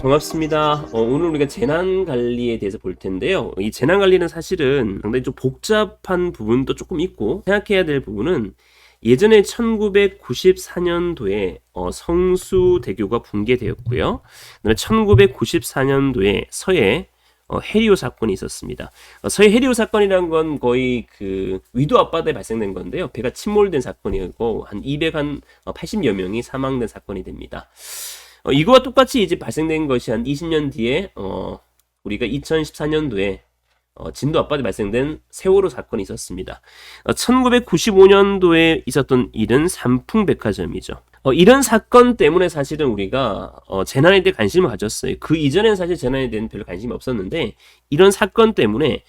반갑습니다. 오늘 우리가 재난관리에 대해서 볼 텐데요. 이 재난관리는 사실은 상당히 좀 복잡한 부분도 조금 있고, 생각해야 될 부분은 예전에 1994년도에 성수대교가 붕괴되었고요. 그다음에 1994년도에 서해 해리오 사건이 있었습니다. 서해 해리오 사건이란 건 거의 그 위도 앞바다에 발생된 건데요. 배가 침몰된 사건이고 한 280여 명이 사망된 사건이 됩니다. 이거와 똑같이 이제 발생된 것이 한 20년 뒤에 우리가 2014년도에 진도 앞바다에 발생된 세월호 사건이 있었습니다. 1995년도에 있었던 일은 삼풍백화점이죠. 이런 사건 때문에 사실은 우리가 재난에 대해 관심을 가졌어요. 그 이전에는 사실 재난에 대한 별로 관심이 없었는데, 이런 사건 때문에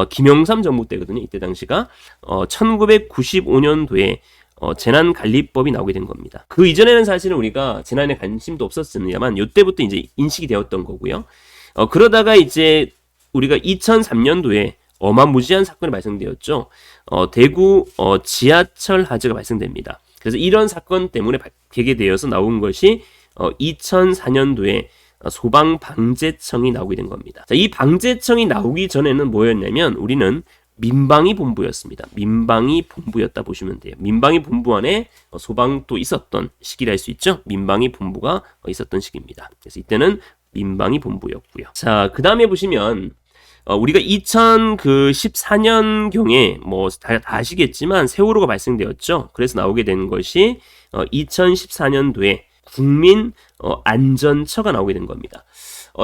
김영삼 정부 때거든요. 이때 당시가 1995년도에 재난관리법이 나오게 된 겁니다. 그 이전에는 사실은 우리가 재난에 관심도 없었습니다만, 이때부터 이제 인식이 되었던 거고요. 그러다가 이제 우리가 2003년도에 어마무지한 사건이 발생되었죠. 대구 지하철 화재가 발생됩니다. 그래서 이런 사건 때문에 계기되어서 나온 것이 2004년도에 소방방재청이 나오게 된 겁니다. 자, 이 방재청이 나오기 전에는 뭐였냐면 우리는 민방위 본부였습니다. 민방위 본부였다 보시면 돼요. 민방위 본부 안에 소방도 있었던 시기라 할 수 있죠. 민방위 본부가 있었던 시기입니다. 그래서 이때는 민방위 본부였고요. 자, 그 다음에 보시면 우리가 2014년경에 뭐 다 아시겠지만 세월호가 발생되었죠. 그래서 나오게 된 것이 2014년도에 국민안전처가 나오게 된 겁니다.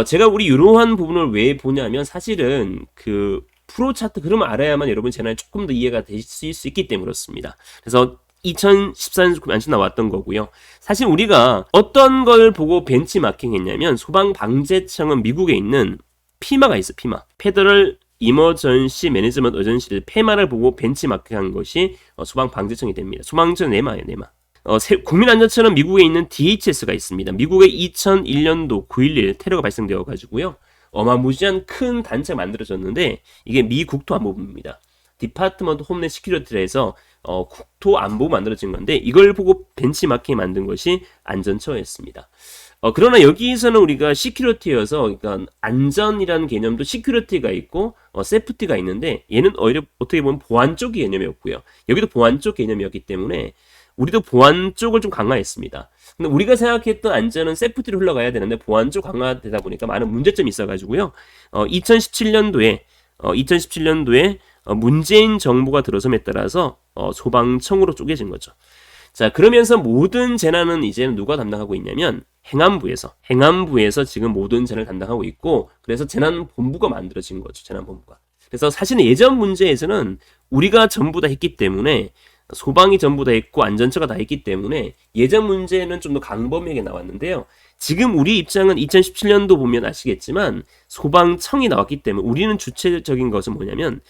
제가 우리 이러한 부분을 왜 보냐면, 사실은 그 프로 차트 그러면 알아야만 여러분 재난이 조금 더 이해가 되실 수 있기 때문에 그렇습니다. 그래서 2014년 안심 나왔던 거고요. 사실 우리가 어떤 걸 보고 벤치마킹 했냐면, 소방방재청은 미국에 있는 피마가 있어. 피마, 페더럴 이머전시 매니지먼트 어전시를 페마를 보고 벤치마킹한 것이 소방방재청이 됩니다. 소방청 네마예요. 네마. 국민안전처는 미국에 있는 DHS가 있습니다. 미국의 2001년도 9.11 테러가 발생되어 가지고요, 어마무지한 큰 단체가 만들어졌는데, 이게 미 국토안보부입니다. 디파트먼트 홈랜드 시큐리티를 해서 국토안보부 만들어진 건데, 이걸 보고 벤치마킹 만든 것이 안전처였습니다. 그러나 여기서는 우리가 시큐리티여서, 그러니까 안전이라는 개념도 시큐리티가 있고 세프티가 있는데, 얘는 오히려 어떻게 보면 보안 쪽의 개념이었고요. 여기도 보안 쪽 개념이었기 때문에 우리도 보안 쪽을 좀 강화했습니다. 근데 우리가 생각했던 안전은 세프티로 흘러가야 되는데 보안 쪽 강화되다 보니까 많은 문제점이 있어가지고요. 2017년도에 문재인 정부가 들어섬에 따라서 소방청으로 쪼개진 거죠. 자, 그러면서 모든 재난은 이제는 누가 담당하고 있냐면 행안부에서 지금 모든 재난을 담당하고 있고, 그래서 재난본부가 만들어진 거죠. 재난본부가. 그래서 사실은 예전 문제에서는 우리가 전부 다 했기 때문에, 소방이 전부 다 했고 안전처가 다 했기 때문에 예전 문제는 좀 더 강범위하게 나왔는데요. 지금 우리 입장은 2017년도 보면 아시겠지만 소방청이 나왔기 때문에 우리는 주체적인 것은 뭐냐면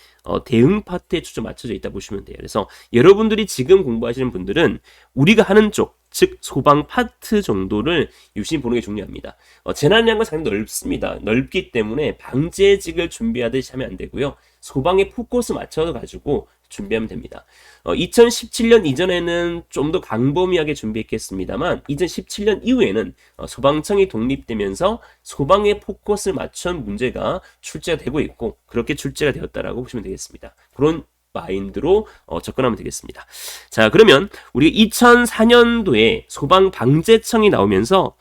대응 파트에 초점 맞춰져 있다 보시면 돼요. 그래서 여러분들이 지금 공부하시는 분들은 우리가 하는 쪽, 즉 소방 파트 정도를 유심히 보는 게 중요합니다. 재난이라는 건 상당히 넓습니다. 넓기 때문에 방재직을 준비하듯이 하면 안 되고요. 소방에 포커스 맞춰서 가지고 준비하면 됩니다. 2017년 이전에는 좀 더 광범위하게 준비했겠습니다만, 2017년 이후에는 소방청이 독립되면서 소방에 포커스를 맞춘 문제가 출제가 되고 있고, 그렇게 출제가 되었다라고 보시면 되겠습니다. 그런 마인드로 접근하면 되겠습니다. 자, 그러면 우리 2004년도에 소방방재청이 나오면서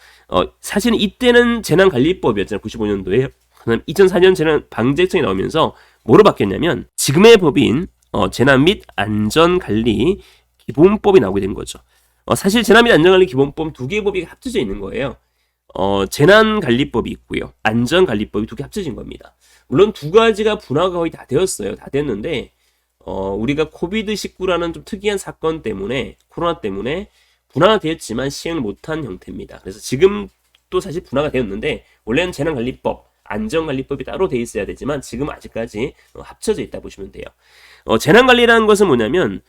사실은 이때는 재난관리법이었잖아요. 95년도에. 그다음 2004년 재난방재청이 나오면서 뭐로 바뀌었냐면 지금의 법인 재난 및 안전관리 기본법이 나오게 된 거죠. 사실 재난 및 안전관리 기본법 두 개의 법이 합쳐져 있는 거예요. 재난관리법이 있고요, 안전관리법이 두 개 합쳐진 겁니다. 물론 두 가지가 분화가 거의 다 되었어요. 다 됐는데 우리가 코비드19라는 좀 특이한 사건 때문에, 코로나 때문에 분화가 되었지만 시행을 못한 형태입니다. 그래서 지금 또 사실 분화가 되었는데, 원래는 재난관리법, 안전관리법이 따로 돼 있어야 되지만 지금 아직까지 합쳐져 있다 보시면 돼요. 재난관리라는 것은 뭐냐면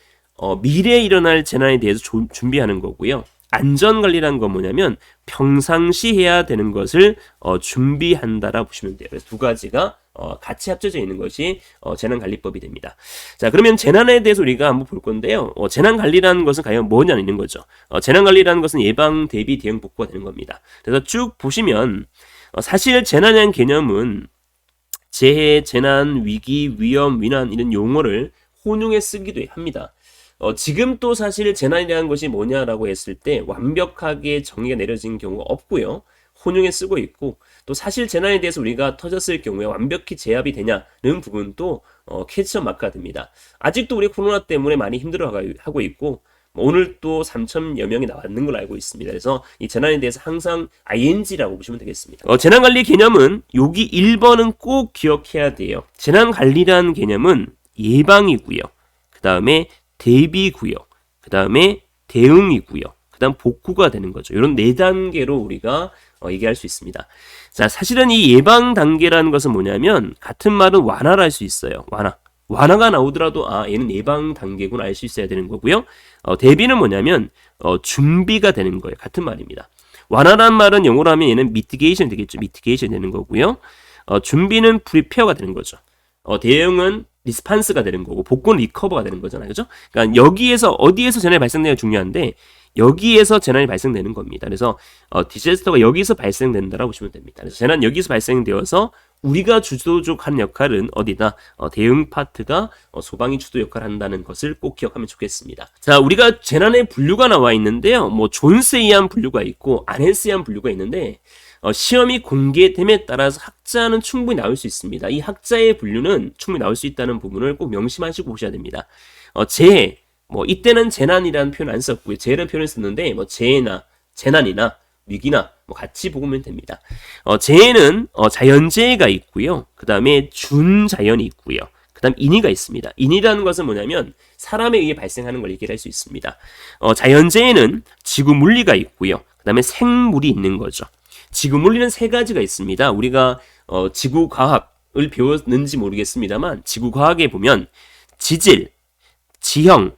미래에 일어날 재난에 대해서 준비하는 거고요. 안전관리라는 건 뭐냐면 평상시 해야 되는 것을 준비한다라 보시면 돼요. 그래서 두 가지가 같이 합쳐져 있는 것이 재난관리법이 됩니다. 자, 그러면 재난에 대해서 우리가 한번 볼 건데요. 재난관리라는 것은 과연 뭐냐는 거죠. 재난관리라는 것은 예방, 대비, 대응, 복구가 되는 겁니다. 그래서 쭉 보시면 사실 재난이라는 개념은 재해, 재난, 위기, 위험, 위난 이런 용어를 혼용해 쓰기도 합니다. 지금 또 사실 재난이라는 것이 뭐냐라고 했을 때 완벽하게 정의가 내려진 경우가 없고요. 혼용해 쓰고 있고 또 사실 재난에 대해서 우리가 터졌을 경우에 완벽히 제압이 되냐는 부분도 퀘스천 마크가 됩니다. 아직도 우리 코로나 때문에 많이 힘들어하고 있고 오늘 또 3,000여 명이 나왔는 걸로 알고 있습니다. 그래서 이 재난에 대해서 항상 ING라고 보시면 되겠습니다. 재난관리 개념은 여기 1번은 꼭 기억해야 돼요. 재난관리라는 개념은 예방이고요. 그 다음에 대비고요. 그 다음에 대응이고요. 그 다음 복구가 되는 거죠. 이런 4단계로 우리가 얘기할 수 있습니다. 자, 사실은 이 예방 단계라는 것은 뭐냐면 같은 말은 완화를 할 수 있어요. 완화가 나오더라도 얘는 예방 단계구나 알 수 있어야 되는 거고요. 대비는 뭐냐면 준비가 되는 거예요. 같은 말입니다. 완화란 말은 영어로 하면 얘는 mitigation 되겠죠. mitigation 되는 거고요. 준비는 prepare가 되는 거죠. 대응은 리스판스가 되는 거고 복구는 리커버가 되는 거잖아요. 그죠? 그러니까 여기에서 어디에서 재난이 발생되느냐 중요한데 여기에서 재난이 발생되는 겁니다. 그래서 디자스터가 여기서 발생된다라고 보시면 됩니다. 그래서 재난 여기서 발생되어서 우리가 주도적한 역할은 어디다? 대응 파트가 소방이 주도 역할을 한다는 것을 꼭 기억하면 좋겠습니다. 자, 우리가 재난의 분류가 나와 있는데요. 뭐 존스에 의한 분류가 있고 아넬스에 의한 분류가 있는데 시험이 공개됨에 따라서 학자는 충분히 나올 수 있습니다. 이 학자의 분류는 충분히 나올 수 있다는 부분을 꼭 명심하시고 보셔야 됩니다. 재해, 이때는 재난이라는 표현 안 썼고요. 재해라는 표현을 썼는데 재해나 재난이나 위기나 같이 보면 됩니다. 재해는 자연재해가 있고요. 그 다음에 준자연이 있고요. 그 다음 인위가 있습니다. 인위라는 것은 뭐냐면 사람에 의해 발생하는 걸 얘기를 할 수 있습니다. 자연재해는 지구 물리가 있고요. 그 다음에 생물이 있는 거죠. 지구 물리는 3가지가 있습니다. 우리가 지구 과학을 배웠는지 모르겠습니다만 지구 과학에 보면 지질, 지형,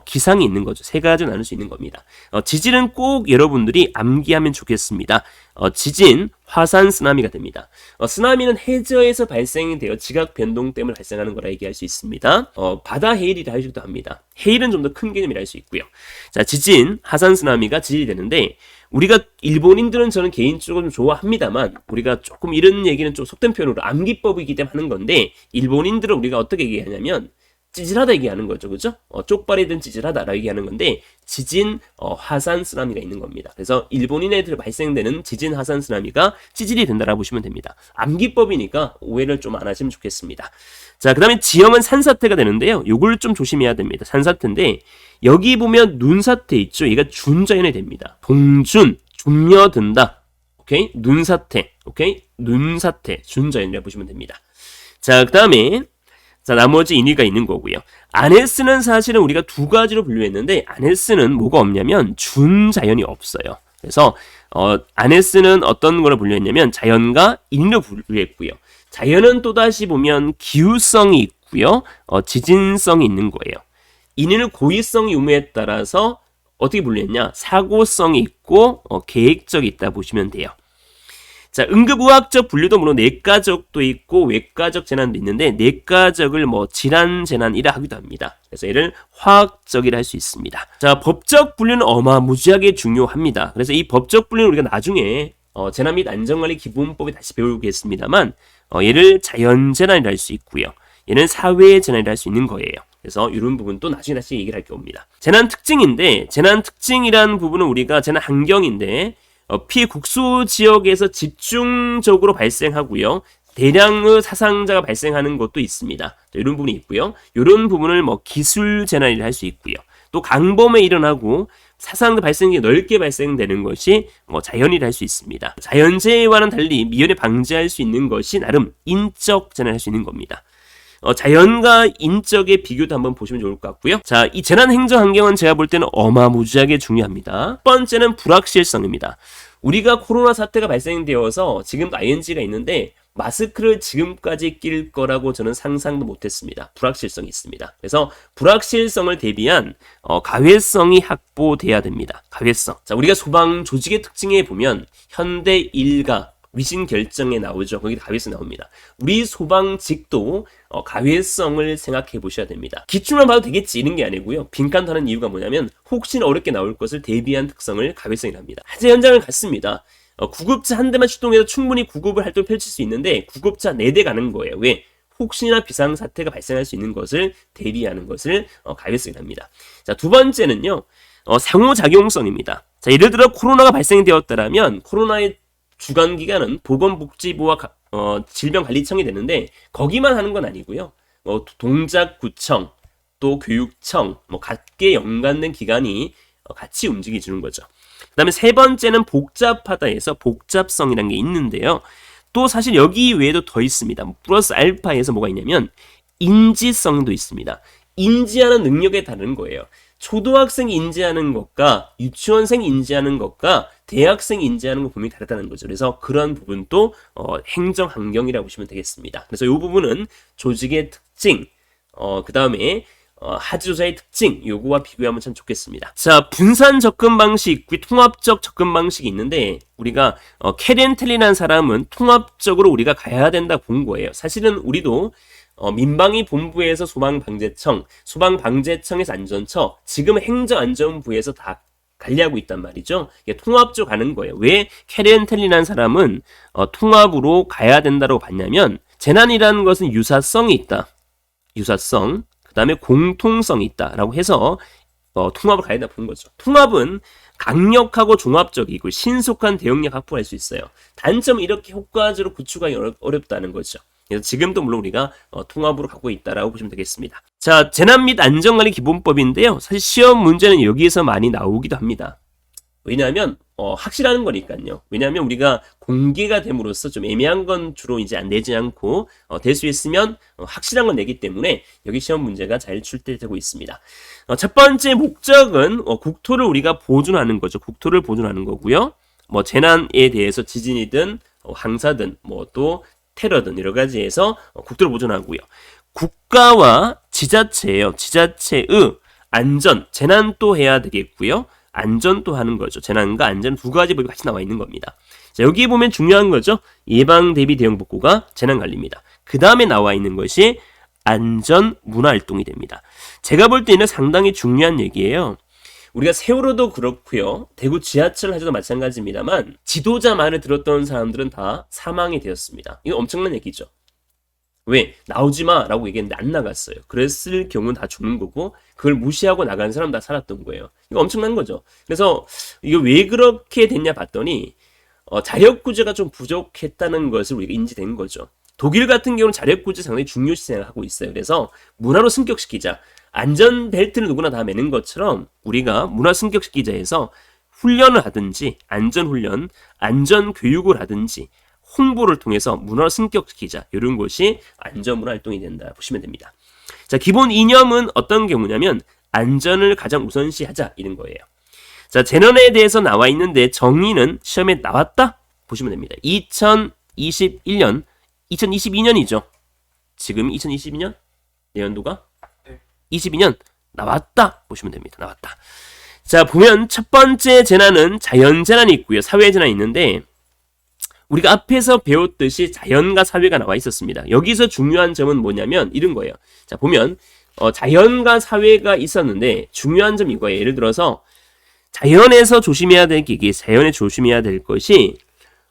기상이 있는 거죠. 3가지로 나눌 수 있는 겁니다. 지질은 꼭 여러분들이 암기하면 좋겠습니다. 지진, 화산, 쓰나미가 됩니다. 쓰나미는 해저에서 발생이 되어 지각 변동 때문에 발생하는 거라 얘기할 수 있습니다. 바다 해일이라 하기도 합니다. 해일은 좀 더 큰 개념이라 할 수 있고요. 자, 지진, 화산, 쓰나미가 지질이 되는데 우리가 일본인들은 저는 개인적으로 좀 좋아합니다만 우리가 조금 이런 얘기는 좀 속된 표현으로 암기법이기 때문에 하는 건데 일본인들은 우리가 어떻게 얘기하냐면 찌질하다 얘기하는 거죠. 그죠? 쪽발이든 찌질하다라고 얘기하는 건데 지진, 화산, 쓰나미가 있는 겁니다. 그래서 일본인 애들 발생되는 지진, 화산, 쓰나미가 찌질이 된다라고 보시면 됩니다. 암기법이니까 오해를 좀 안 하시면 좋겠습니다. 자, 그 다음에 지형은 산사태가 되는데요. 요걸 좀 조심해야 됩니다. 산사태인데 여기 보면 눈사태 있죠. 얘가 준자연이 됩니다. 동준, 준며든다. 오케이? 눈사태. 오케이? 눈사태, 준자연이라고 보시면 됩니다. 자, 그 다음에 자, 나머지 인위가 있는 거고요. 아네스는 사실은 우리가 2가지로 분류했는데 아네스는 뭐가 없냐면 준자연이 없어요. 그래서 아네스는 어떤 거를 분류했냐면 자연과 인위로 분류했고요. 자연은 또다시 보면 기후성이 있고요. 지진성이 있는 거예요. 인위는 고의성 유무에 따라서 어떻게 분류했냐? 사고성이 있고 계획적이 있다 보시면 돼요. 자, 응급의학적 분류도 물론 내과적도 있고 외과적 재난도 있는데 내과적을 질환 재난이라 하기도 합니다. 그래서 얘를 화학적이라 할 수 있습니다. 자, 법적 분류는 어마무지하게 중요합니다. 그래서 이 법적 분류는 우리가 나중에 재난 및 안전관리 기본법에 다시 배우겠습니다만 얘를 자연재난이라 할 수 있고요. 얘는 사회재난이라 할 수 있는 거예요. 그래서 이런 부분도 나중에 다시 얘기를 할 겁니다. 재난 특징인데 재난 특징이라는 부분은 우리가 재난 환경인데 피해 국소 지역에서 집중적으로 발생하고요. 대량의 사상자가 발생하는 것도 있습니다. 이런 부분이 있고요. 이런 부분을 기술 재난이라 할 수 있고요. 또 강범에 일어나고 사상자 발생이 넓게 발생되는 것이 자연이라 할 수 있습니다. 자연재해와는 달리 미연에 방지할 수 있는 것이 나름 인적 재난을 할 수 있는 겁니다. 자연과 인적의 비교도 한번 보시면 좋을 것 같고요. 자, 이 재난 행정 환경은 제가 볼 때는 어마무지하게 중요합니다. 첫 번째는 불확실성입니다. 우리가 코로나 사태가 발생되어서 지금도 ING가 있는데 마스크를 지금까지 낄 거라고 저는 상상도 못했습니다. 불확실성이 있습니다. 그래서 불확실성을 대비한 가회성이 확보돼야 됩니다. 가회성. 자, 우리가 소방 조직의 특징에 보면 현대 일가 위신 결정에 나오죠. 거기 가회성 나옵니다. 우리 소방직도 가회성을 생각해 보셔야 됩니다. 기출만 봐도 되겠지 이런 게 아니고요. 빈칸도 하는 이유가 뭐냐면 혹시나 어렵게 나올 것을 대비한 특성을 가회성이라 합니다. 화재 현장을 갔습니다. 구급차 한 대만 출동해서 충분히 구급을 활동을 펼칠 수 있는데 구급차 4대 가는 거예요. 왜? 혹시나 비상사태가 발생할 수 있는 것을 대비하는 것을 가이드를 합니다. 자, 두 번째는요. 상호작용성입니다. 자, 예를 들어 코로나가 발생되었다라면 코로나의 주관 기관은 보건복지부와 질병관리청이 되는데 거기만 하는 건 아니고요. 동작구청, 또 교육청, 각계 연관된 기관이 같이 움직여주는 거죠. 그 다음에 세 번째는 복잡하다에서 복잡성이라는 게 있는데요. 또 사실 여기 외에도 더 있습니다. 플러스 알파에서 뭐가 있냐면 인지성도 있습니다. 인지하는 능력에 다른 거예요. 초등학생이 인지하는 것과 유치원생이 인지하는 것과 대학생이 인지하는 것 분명히 다르다는 거죠. 그래서 그런 부분도 행정환경이라고 보시면 되겠습니다. 그래서 이 부분은 조직의 특징, 그 다음에 하지조사의 특징, 요거와 비교하면 참 좋겠습니다. 자, 분산 접근 방식, 통합적 접근 방식이 있는데 우리가 캐렌텔리라는 사람은 통합적으로 우리가 가야 된다 본 거예요. 사실은 우리도 민방위 본부에서 소방방재청, 소방방재청에서 안전처, 지금 행정안전부에서 다 관리하고 있단 말이죠. 이게 통합적으로 가는 거예요. 왜 캐렌텔리라는 사람은 통합으로 가야 된다고 봤냐면 재난이라는 것은 유사성이 있다. 유사성. 그 다음에 공통성이 있다라고 해서 통합을 가야 된다 본 거죠. 통합은 강력하고 종합적이고 신속한 대응력 확보할 수 있어요. 단점은 이렇게 효과적으로 구축하기 어렵다는 거죠. 그래서 지금도 물론 우리가 통합으로 가고 있다라고 보시면 되겠습니다. 자, 재난 및 안전관리 기본법인데요. 사실 시험 문제는 여기에서 많이 나오기도 합니다. 왜냐하면 확실한 거니까요. 왜냐하면 우리가 공개가 됨으로써 좀 애매한 건 주로 이제 내지 않고 될 수 있으면 확실한 건 내기 때문에 여기 시험 문제가 잘 출제되고 있습니다. 첫 번째 목적은 국토를 우리가 보존하는 거죠. 국토를 보존하는 거고요. 재난에 대해서 지진이든 황사든 또 테러든 여러 가지에서 국토를 보존하고요. 국가와 지자체예요. 지자체의 안전, 재난도 해야 되겠고요. 안전도 하는 거죠. 재난과 안전 두 가지 법이 같이 나와 있는 겁니다. 자, 여기 보면 중요한 거죠. 예방 대비 대응 복구가 재난 관리입니다. 그 다음에 나와 있는 것이 안전 문화 활동이 됩니다. 제가 볼 때는 상당히 중요한 얘기예요. 우리가 세월호도 그렇고요. 대구 지하철 화재도 마찬가지입니다만 지도자 말을 들었던 사람들은 다 사망이 되었습니다. 이거 엄청난 얘기죠. 왜? 나오지 마 라고 얘기했는데 안 나갔어요. 그랬을 경우는 다 죽는 거고 그걸 무시하고 나간 사람 다 살았던 거예요. 이거 엄청난 거죠. 그래서 이거 왜 그렇게 됐냐 봤더니 자력구조가 좀 부족했다는 것을 우리가 인지된 거죠. 독일 같은 경우는 자력구조 상당히 중요시 생각하고 있어요. 그래서 문화로 승격시키자. 안전벨트를 누구나 다 매는 것처럼 우리가 문화 승격시키자 해서 훈련을 하든지 안전훈련, 안전교육을 하든지 홍보를 통해서 문화를 승격시키자. 이런 것이 안전문화 활동이 된다 보시면 됩니다. 자, 기본 이념은 어떤 경우냐면 안전을 가장 우선시하자 이런 거예요. 자, 재난에 대해서 나와 있는데 정의는 시험에 나왔다 보시면 됩니다. 2021년, 2022년이죠. 지금 2022년 내년도가 22년 나왔다 보시면 됩니다. 나왔다. 자, 보면 첫 번째 재난은 자연재난이 있고요. 사회재난이 있는데 우리가 앞에서 배웠듯이 자연과 사회가 나와 있었습니다. 여기서 중요한 점은 뭐냐면 이런 거예요. 자, 보면 자연과 사회가 있었는데 중요한 점이 이거예요. 예를 들어서 자연에서 조심해야 될 게 자연에 조심해야 될 것이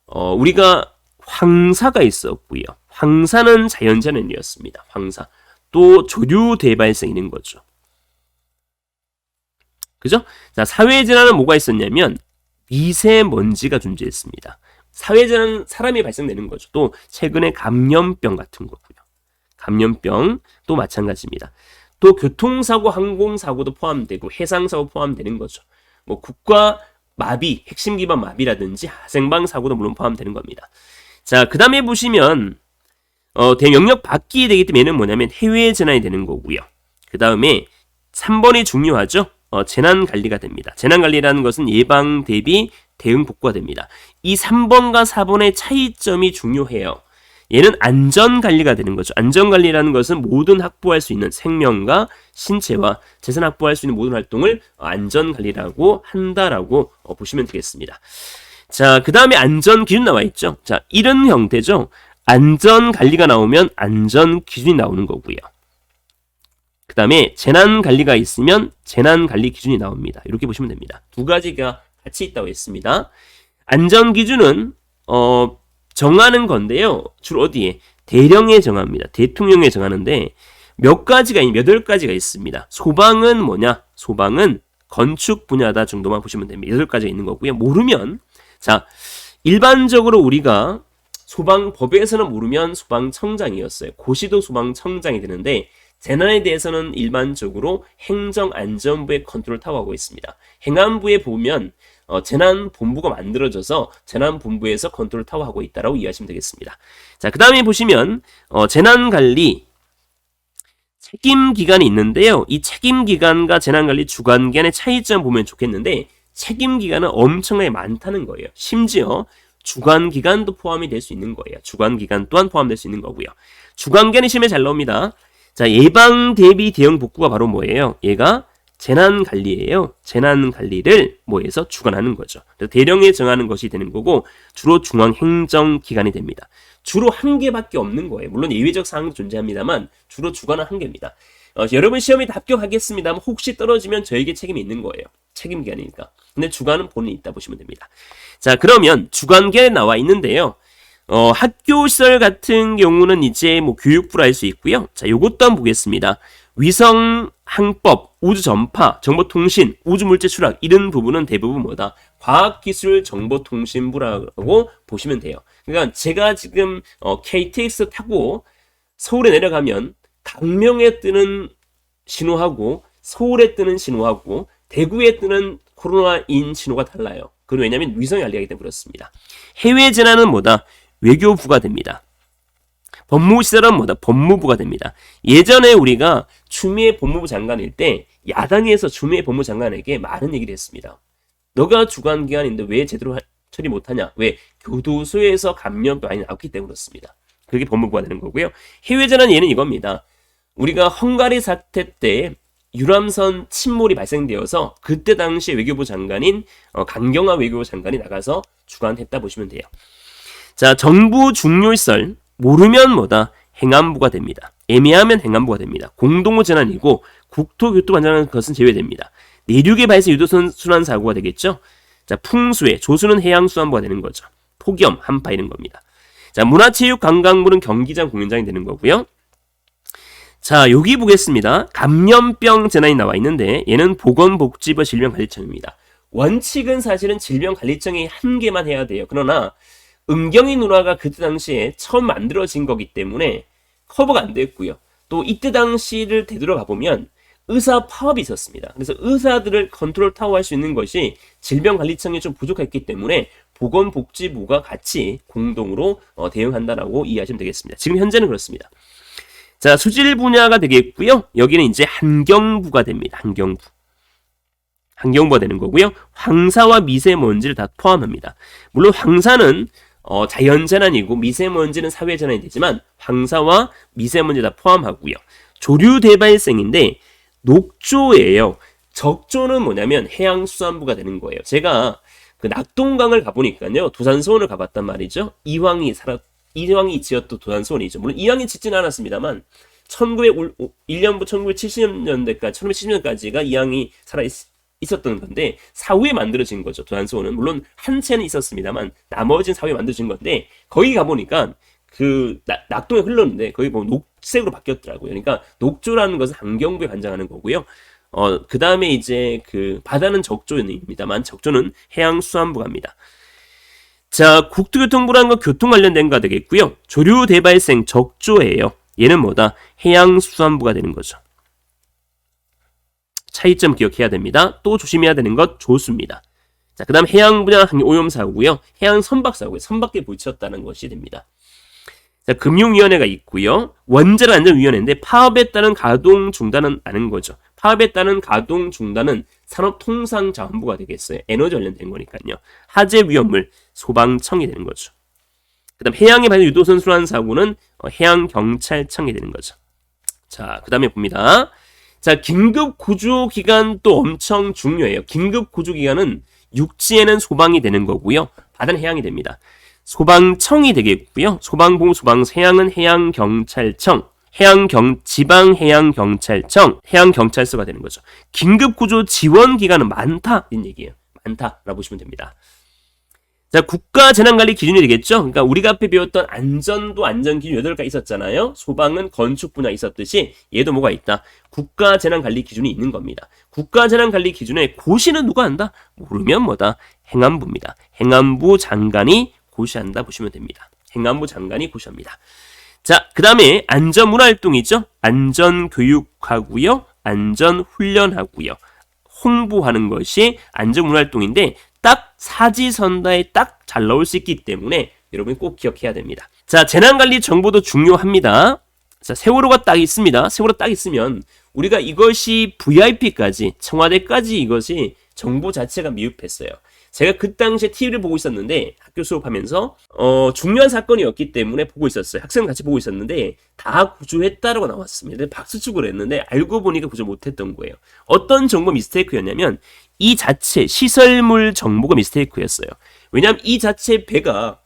우리가 황사가 있었고요. 황사는 자연재난이었습니다. 황사. 또 조류 대발생 있는 거죠. 그죠? 자, 사회재난은 뭐가 있었냐면 미세먼지가 존재했습니다. 사회재난은 사람이 발생되는 거죠. 또 최근에 감염병 같은 거고요. 감염병도 마찬가지입니다. 또 교통사고, 항공사고도 포함되고 해상사고 포함되는 거죠. 국가 마비, 핵심 기반 마비라든지 생방 사고도 물론 포함되는 겁니다. 자, 그 다음에 보시면 대영역 밖이 되기 때문에 얘는 뭐냐면 해외 재난이 되는 거고요. 그 다음에 3번이 중요하죠. 재난 관리가 됩니다. 재난 관리라는 것은 예방 대비 대응 복구가 됩니다. 이 3번과 4번의 차이점이 중요해요. 얘는 안전 관리가 되는 거죠. 안전 관리라는 것은 모든 확보할 수 있는 생명과 신체와 재산 확보할 수 있는 모든 활동을 안전 관리라고 한다라고 보시면 되겠습니다. 자, 그 다음에 안전 기준 나와 있죠. 자, 이런 형태죠. 안전 관리가 나오면 안전 기준이 나오는 거고요. 그 다음에 재난 관리가 있으면 재난 관리 기준이 나옵니다. 이렇게 보시면 됩니다. 두 가지가 같이 있다고 했습니다. 안전 기준은 정하는 건데요. 주로 어디에? 대령에 정합니다. 대통령에 정하는데 몇 가지가 아니 8가지가 있습니다. 소방은 뭐냐? 소방은 건축 분야다 정도만 보시면 됩니다. 8가지가 있는 거고요. 모르면 자, 일반적으로 우리가 소방법에서는 모르면 소방청장이었어요. 고시도 소방청장이 되는데 재난에 대해서는 일반적으로 행정안전부의 컨트롤 타워하고 있습니다. 행안부에 보면 재난본부가 만들어져서 재난본부에서 컨트롤 타워하고 있다라고 이해하시면 되겠습니다. 자, 그 다음에 보시면 재난관리 책임기관이 있는데요. 이 책임기관과 재난관리 주관기관의 차이점 보면 좋겠는데 책임기관은 엄청나게 많다는 거예요. 심지어 주관기관도 포함이 될 수 있는 거예요. 주관기관 또한 포함될 수 있는 거고요. 주관기관이 시험에 잘 나옵니다. 자, 예방, 대비, 대응, 복구가 바로 뭐예요? 얘가 재난관리예요. 재난관리를 뭐해서 주관하는 거죠. 그래서 대령에 정하는 것이 되는 거고 주로 중앙행정기관이 됩니다. 주로 한 개밖에 없는 거예요. 물론 예외적 사항도 존재합니다만 주로 주관은 한 개입니다. 여러분 시험에 합격하겠습니다만 혹시 떨어지면 저에게 책임이 있는 거예요. 책임기관이니까. 근데 주관은 본인이 있다 보시면 됩니다. 자, 그러면 주관계에 나와 있는데요. 학교시설 같은 경우는 이제 뭐 교육부로 알 수 있고요. 자, 요것도 한번 보겠습니다. 위성, 항법, 우주 전파, 정보통신, 우주물질 추락 이런 부분은 대부분 뭐다? 과학기술정보통신부라고 보시면 돼요. 그러니까 제가 지금 KTX 타고 서울에 내려가면 강명에 뜨는 신호하고 서울에 뜨는 신호하고 대구에 뜨는 코로나인 신호가 달라요. 그건 왜냐하면 위성이 알리기 때문에 그렇습니다. 해외 재난은 뭐다? 외교부가 됩니다. 법무시설은 뭐다? 법무부가 됩니다. 예전에 우리가 추미애 법무부 장관일 때 야당에서 추미애 법무부 장관에게 많은 얘기를 했습니다. 너가 주관기관인데 왜 제대로 처리 못하냐? 왜? 교도소에서 감염병 많이 나왔기 때문에 그렇습니다. 그게 법무부가 되는 거고요. 해외 재난 예는 이겁니다. 우리가 헝가리 사태 때 유람선 침몰이 발생되어서 그때 당시 외교부 장관인 강경화 외교부 장관이 나가서 주관했다 보시면 돼요. 자, 정부 중요시설 모르면 뭐다? 행안부가 됩니다. 애매하면 행안부가 됩니다. 공동호 재난이고 국토교토 안전한 것은 제외됩니다. 내륙의 발생 유도선 순환 사고가 되겠죠. 자, 풍수해 조수는 해양수산부가 되는 거죠. 폭염, 한파 이런 겁니다. 자, 문화체육관광부는 경기장 공연장이 되는 거고요. 자, 여기 보겠습니다. 감염병 재난이 나와 있는데 얘는 보건복지부 질병관리청입니다. 원칙은 사실은 질병관리청이 한 개만 해야 돼요. 그러나 은경이 누나가 그때 당시에 처음 만들어진 거기 때문에 커버가 안 됐고요. 또 이때 당시를 되돌아가 보면 의사 파업이 있었습니다. 그래서 의사들을 컨트롤 타워 할 수 있는 것이 질병관리청이 좀 부족했기 때문에 보건복지부가 같이 공동으로 대응한다라고 이해하시면 되겠습니다. 지금 현재는 그렇습니다. 자, 수질 분야가 되겠고요. 여기는 이제 환경부가 됩니다. 환경부가 되는 거고요. 황사와 미세먼지를 다 포함합니다. 물론 황사는 자연재난이고 미세먼지는 사회재난이 되지만 황사와 미세먼지 다 포함하고요. 조류대발생인데 녹조예요. 적조는 뭐냐면 해양수산부가 되는 거예요. 제가 그 낙동강을 가보니까요. 도산서원을 가봤단 말이죠. 이황이 지었던 도산서원이죠. 물론 이황이 짓지는 않았습니다만 1901년부터 1970년대까지 1970년까지가 이황이 살아 있었던 건데 사후에 만들어진 거죠. 도산서원은 물론 한 채는 있었습니다만 나머지는 사후에 만들어진 건데 거기 가보니까 그 낙동에 흘렀는데 거기 보면 녹색으로 바뀌었더라고요. 그러니까 녹조라는 것은 환경부에 관장하는 거고요. 그 다음에 이제 그 바다는 적조입니다만 적조는 해양수산부가 합니다. 자, 국토교통부라는 건 교통 관련된 거 되겠고요. 조류대발생 적조예요. 얘는 뭐다? 해양수산부가 되는 거죠. 차이점 기억해야 됩니다. 또 조심해야 되는 것 조수입니다. 자, 그 다음 해양 분야 오염사고고요. 해양 선박사고에 선박에 부딪혔다는 것이 됩니다. 자, 금융위원회가 있고요. 원자력안전위원회인데 파업에 따른 가동 중단은 아는 거죠. 파업에 따른 가동 중단은 산업통상자원부가 되겠어요. 에너지 관련된 거니까요. 화재 위험물 소방청이 되는 거죠. 그 다음 해양에 발생 유도선 순환 사고는 해양경찰청이 되는 거죠. 자, 그 다음에 봅니다. 자, 긴급구조기간 또 엄청 중요해요. 긴급구조기간은 육지에는 소방이 되는 거고요. 바다는 해양이 됩니다. 소방청이 되겠고요. 소방본, 소방해양은 해양경찰청, 지방해양경찰청, 해양경찰서가 되는 거죠. 긴급구조 지원기관은 많다, 이런 얘기예요. 많다라고 보시면 됩니다. 자, 국가 재난관리 기준이 되겠죠? 그러니까 우리가 앞에 배웠던 안전도 안전기준 8가지 있었잖아요. 소방은 건축 분야 있었듯이 얘도 뭐가 있다? 국가 재난관리 기준이 있는 겁니다. 국가 재난관리 기준에 고시는 누가 한다? 모르면 뭐다? 행안부입니다. 행안부 장관이 고시한다 보시면 됩니다. 행안부 장관이 고시합니다. 자, 그 다음에 안전문화활동이죠. 안전교육하고요. 안전훈련하고요. 홍보하는 것이 안전문화활동인데 딱 사지선다에 딱 잘 나올 수 있기 때문에 여러분이 꼭 기억해야 됩니다. 자, 재난관리 정보도 중요합니다. 자, 세월호가 딱 있습니다. 세월호 딱 있으면 우리가 이것이 VIP까지 청와대까지 이것이 정보 자체가 미흡했어요. 제가 그 당시에 TV를 보고 있었는데 학교 수업하면서 중요한 사건이었기 때문에 보고 있었어요. 학생 같이 보고 있었는데 다 구조했다라고 나왔습니다. 박수축을 했는데 알고 보니까 구조 못했던 거예요. 어떤 정보 미스테이크였냐면 이 자체 시설물 정보가 미스테이크였어요. 왜냐하면 이 자체 배가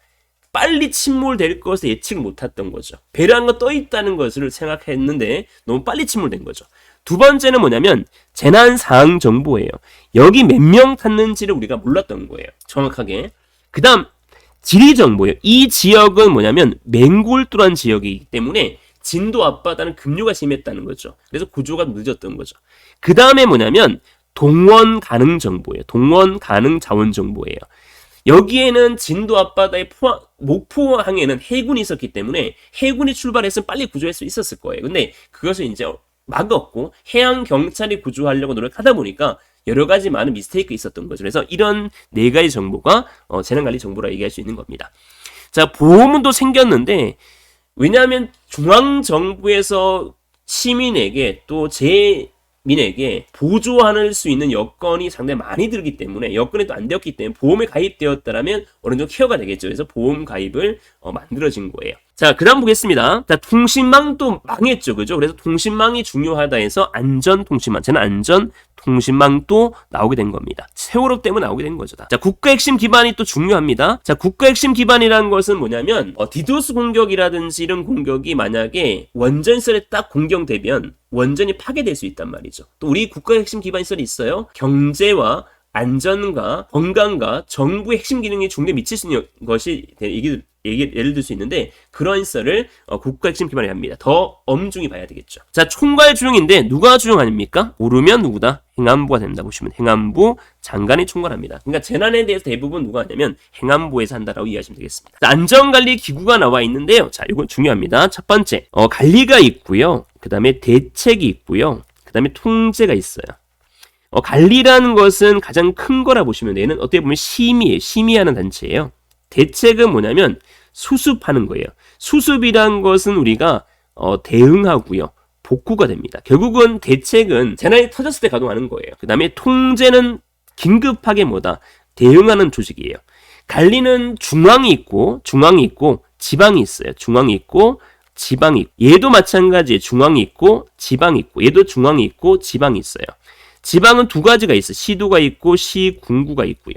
빨리 침몰될 것을 예측 못했던 거죠. 배라는 거 떠 있다는 것을 생각했는데 너무 빨리 침몰된 거죠. 두 번째는 뭐냐면 재난 상황 정보예요. 여기 몇 명 탔는지를 우리가 몰랐던 거예요. 정확하게. 그 다음 지리 정보예요. 이 지역은 뭐냐면 맹골뚫한 지역이기 때문에 진도 앞바다는 급류가 심했다는 거죠. 그래서 구조가 늦었던 거죠. 그 다음에 뭐냐면 동원 가능 정보예요. 동원 가능 자원 정보예요. 여기에는 진도 앞바다의 목포항에는 해군이 있었기 때문에 해군이 출발했으면 빨리 구조할 수 있었을 거예요. 근데 그것을 이제 막았고 해양 경찰이 구조하려고 노력하다 보니까 여러 가지 많은 미스테이크가 있었던 거죠. 그래서 이런 4가지 정보가 재난관리 정보라 얘기할 수 있는 겁니다. 자, 보험도 생겼는데 왜냐하면 중앙정부에서 시민에게 또 민에게 보조할 수 있는 여건이 상당히 많이 들기 때문에 여건이 또 안 되었기 때문에 보험에 가입되었다면 어느 정도 케어가 되겠죠. 그래서 보험 가입을 만들어진 거예요. 자, 그 다음 보겠습니다. 자, 통신망도 망했죠. 그죠? 그래서 통신망이 중요하다 해서 안전통신망, 저는 안전통신망도 나오게 된 겁니다. 세월호 때문에 나오게 된 거죠. 자, 국가 핵심 기반이 또 중요합니다. 자, 국가 핵심 기반이라는 것은 뭐냐면 디도스 공격이라든지 이런 공격이 만약에 원전시설에 딱 공격되면 원전이 파괴될 수 있단 말이죠. 또 우리 국가 핵심 기반 시설이 있어요. 경제와 안전과 건강과 정부의 핵심 기능에 중대 미칠 수 있는 것이 예를 들 수 있는데 그런 시설을 국가 핵심 기반이라 합니다. 더 엄중히 봐야 되겠죠. 자, 총괄 주용인데 누가 주용 아닙니까? 오르면 누구다? 행안부가 된다 보시면 행안부 장관이 총괄합니다. 그러니까 재난에 대해서 대부분 누가 하냐면 행안부에서 한다라고 이해하시면 되겠습니다. 자, 안전관리 기구가 나와 있는데요. 자, 이건 중요합니다. 첫 번째 관리가 있고요. 그 다음에 대책이 있고요. 그 다음에 통제가 있어요. 관리라는 것은 가장 큰 거라 보시면 돼요. 얘는 어떻게 보면 심의하는 단체예요. 대책은 뭐냐면 수습하는 거예요. 수습이란 것은 우리가 대응하고요. 복구가 됩니다. 결국은 대책은 재난이 터졌을 때 가동하는 거예요. 그 다음에 통제는 긴급하게 대응하는 조직이에요. 관리는 중앙이 있고 지방이 있어요. 중앙이 있고 지방이 있고 얘도 마찬가지예요. 중앙이 있고 지방이 있고 얘도 중앙이 있고 지방이 있어요. 지방은 2가지가 있어요. 시도가 있고 시군구가 있고요.